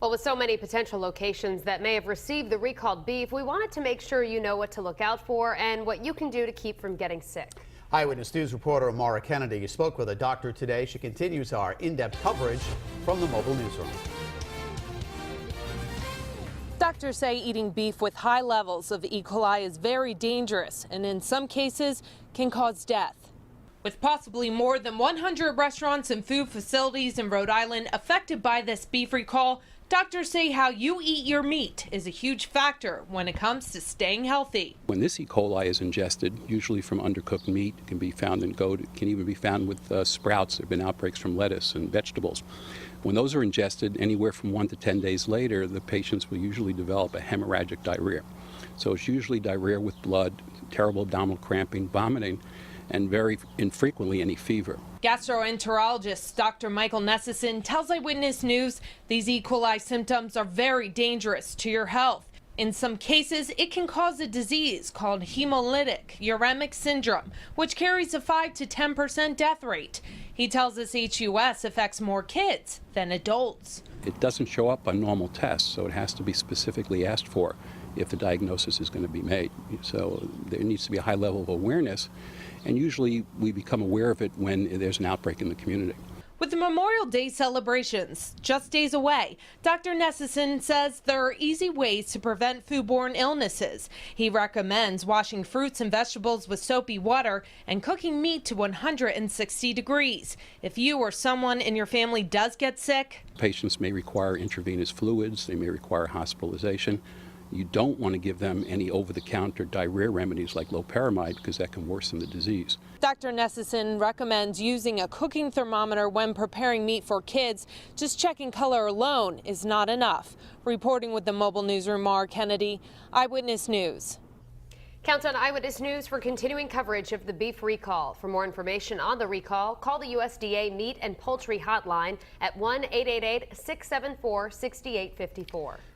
Well, with so many potential locations that may have received the recalled beef, we wanted to make sure you know what to look out for and what you can do to keep from getting sick. Eyewitness News reporter Mara Kennedy spoke with a doctor today. She continues our in-depth coverage from the mobile newsroom. Doctors say eating beef with high levels of E. coli is very dangerous and in some cases can cause death. With possibly more than 100 restaurants and food facilities in Rhode Island affected by this beef recall, doctors say how you eat your meat is a huge factor when it comes to staying healthy. When this E. coli is ingested, usually from undercooked meat, it can be found in goat, it can even be found with sprouts. There have been outbreaks from lettuce and vegetables. When those are ingested, anywhere from 1 to 10 days later, the patients will usually develop a hemorrhagic diarrhea. So it's usually diarrhea with blood, terrible abdominal cramping, vomiting, and very infrequently any fever. Gastroenterologist Dr. Michael Nessison tells Eyewitness News these E. coli symptoms are very dangerous to your health. In some cases, it can cause a disease called hemolytic uremic syndrome, which carries a 5 to 10% death rate. He tells us HUS affects more kids than adults. It doesn't show up on normal tests, so it has to be specifically asked for if the diagnosis is going to be made. So there needs to be a high level of awareness, and usually we become aware of it when there's an outbreak in the community. With the Memorial Day celebrations just days away, Dr. Nessison says there are easy ways to prevent foodborne illnesses. He recommends washing fruits and vegetables with soapy water and cooking meat to 160 degrees. If you or someone in your family does get sick, Patients may require intravenous fluids, they may require hospitalization. You don't want to give them any over-the-counter diarrhea remedies like loperamide because that can worsen the disease. Dr. Nessison recommends using a cooking thermometer when preparing meat for kids. Just checking color alone is not enough. Reporting with the mobile newsroom, Mara Kennedy, Eyewitness News. Count on Eyewitness News for continuing coverage of the beef recall. For more information on the recall, call the USDA Meat and Poultry Hotline at 1-888-674-6854.